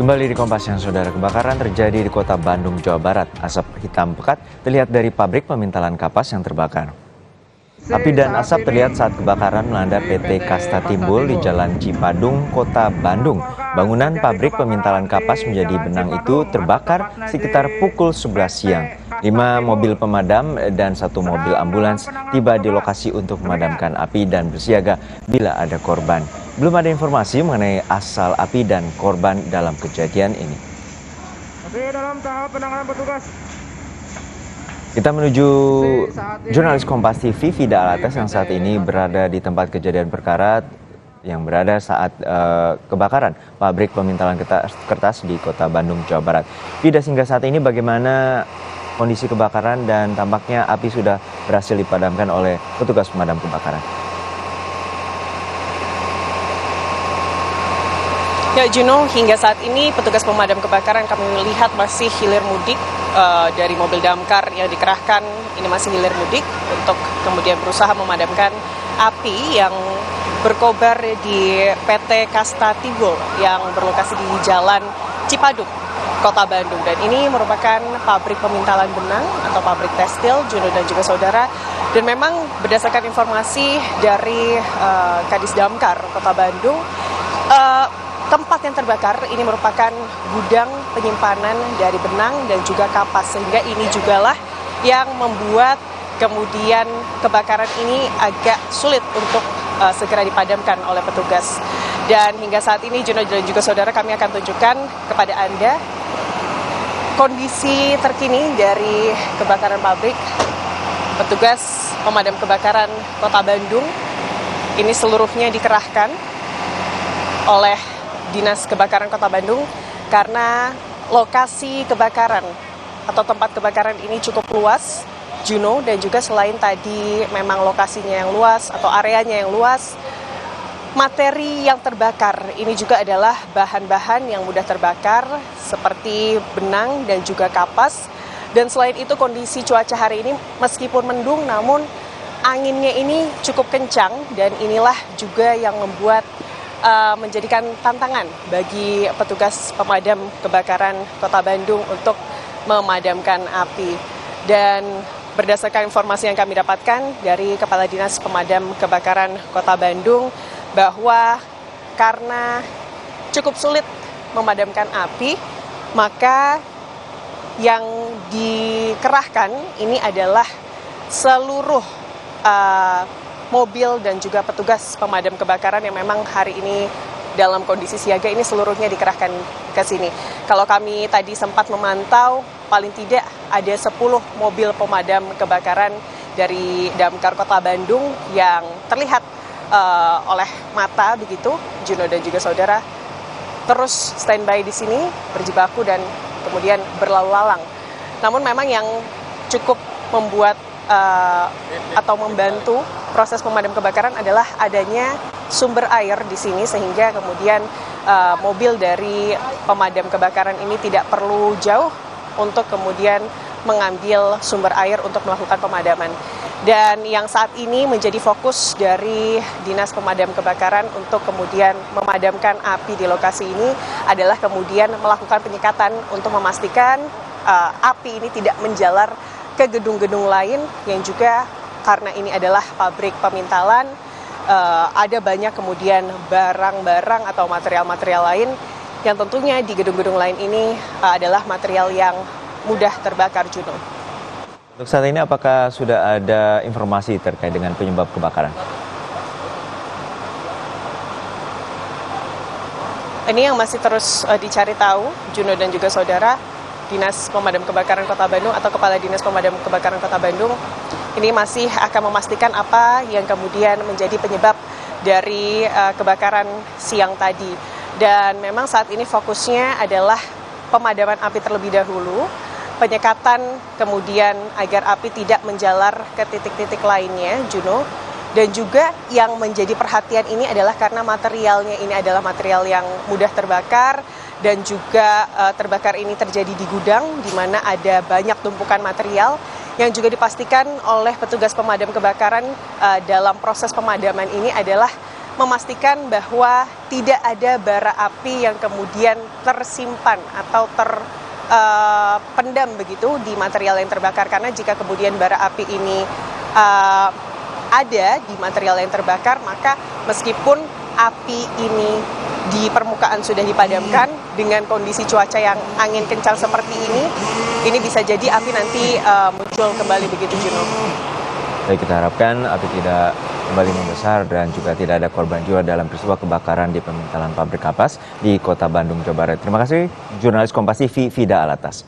Kembali di Kompas yang Saudara, kebakaran terjadi di Kota Bandung, Jawa Barat. Asap hitam pekat terlihat dari pabrik pemintalan kapas yang terbakar. Api dan asap terlihat saat kebakaran melanda PT Kasta Timbul di Jalan Cipadung, Kota Bandung. Bangunan pabrik pemintalan kapas menjadi benang itu terbakar sekitar pukul 11 siang. 5 mobil pemadam dan 1 mobil ambulans tiba di lokasi untuk memadamkan api dan bersiaga bila ada korban. Belum ada informasi mengenai asal api dan korban dalam kejadian ini. Masih dalam tahap penanganan petugas. Kita menuju jurnalis Kompas TV, Vida Alatas, yang saat ini berada di tempat kejadian perkara yang berada saat kebakaran pabrik pemintalan kertas di Kota Bandung, Jawa Barat. Vida, hingga saat ini bagaimana kondisi kebakaran dan tampaknya api sudah berhasil dipadamkan oleh petugas pemadam kebakaran? Ya Juno, hingga saat ini petugas pemadam kebakaran kami melihat masih hilir mudik dari mobil damkar yang dikerahkan, ini masih hilir mudik untuk kemudian berusaha memadamkan api yang berkobar di PT Kasta Timbul yang berlokasi di Jalan Cipadung, Kota Bandung. Dan ini merupakan pabrik pemintalan benang atau pabrik tekstil, Juno dan juga saudara. Dan memang berdasarkan informasi dari Kadis Damkar Kota Bandung, tempat yang terbakar ini merupakan gudang penyimpanan dari benang dan juga kapas, sehingga ini jugalah yang membuat kemudian kebakaran ini agak sulit untuk segera dipadamkan oleh petugas. Dan hingga saat ini Juno dan juga saudara, kami akan tunjukkan kepada Anda kondisi terkini dari kebakaran pabrik. Petugas pemadam kebakaran Kota Bandung ini seluruhnya dikerahkan oleh Dinas Kebakaran Kota Bandung karena lokasi kebakaran atau tempat kebakaran ini cukup luas, Juno, dan juga selain tadi memang lokasinya yang luas atau areanya yang luas, materi yang terbakar ini juga adalah bahan-bahan yang mudah terbakar seperti benang dan juga kapas. Dan selain itu kondisi cuaca hari ini meskipun mendung namun anginnya ini cukup kencang, dan inilah juga yang membuat menjadikan tantangan bagi petugas pemadam kebakaran Kota Bandung untuk memadamkan api. Dan berdasarkan informasi yang kami dapatkan dari Kepala Dinas Pemadam Kebakaran Kota Bandung, bahwa karena cukup sulit memadamkan api, maka yang dikerahkan ini adalah seluruh mobil dan juga petugas pemadam kebakaran yang memang hari ini dalam kondisi siaga ini seluruhnya dikerahkan ke sini. Kalau kami tadi sempat memantau, paling tidak ada 10 mobil pemadam kebakaran dari Damkar Kota Bandung yang terlihat oleh mata begitu, Juno dan juga saudara, terus standby di sini, berjibaku dan kemudian berlalu lalang. Namun memang yang cukup membuat atau membantu proses pemadam kebakaran adalah adanya sumber air di sini, sehingga kemudian mobil dari pemadam kebakaran ini tidak perlu jauh untuk kemudian mengambil sumber air untuk melakukan pemadaman. Dan yang saat ini menjadi fokus dari Dinas Pemadam Kebakaran untuk kemudian memadamkan api di lokasi ini adalah kemudian melakukan penyekatan untuk memastikan api ini tidak menjalar ke gedung-gedung lain yang juga karena ini adalah pabrik pemintalan, ada banyak kemudian barang-barang atau material-material lain yang tentunya di gedung-gedung lain ini adalah material yang mudah terbakar, Juno. Untuk saat ini apakah sudah ada informasi terkait dengan penyebab kebakaran? Ini yang masih terus dicari tahu, Juno dan juga saudara. Dinas Pemadam Kebakaran Kota Bandung atau Kepala Dinas Pemadam Kebakaran Kota Bandung ini masih akan memastikan apa yang kemudian menjadi penyebab dari kebakaran siang tadi. Dan memang saat ini fokusnya adalah pemadaman api terlebih dahulu, penyekatan kemudian agar api tidak menjalar ke titik-titik lainnya, Juno. Dan juga yang menjadi perhatian ini adalah karena materialnya ini adalah material yang mudah terbakar, dan juga terbakar ini terjadi di gudang di mana ada banyak tumpukan material yang juga dipastikan oleh petugas pemadam kebakaran dalam proses pemadaman ini adalah memastikan bahwa tidak ada bara api yang kemudian tersimpan atau terpendam begitu di material yang terbakar, karena jika kemudian bara api ini ada di material yang terbakar, maka meskipun api ini di permukaan sudah dipadamkan dengan kondisi cuaca yang angin kencang seperti ini bisa jadi api nanti muncul kembali begitu, Juno. Baik, kita harapkan api tidak kembali membesar dan juga tidak ada korban jiwa dalam peristiwa kebakaran di pemintalan pabrik kapas di Kota Bandung, Jawa Barat. Terima kasih jurnalis Kompas TV Vida Alatas.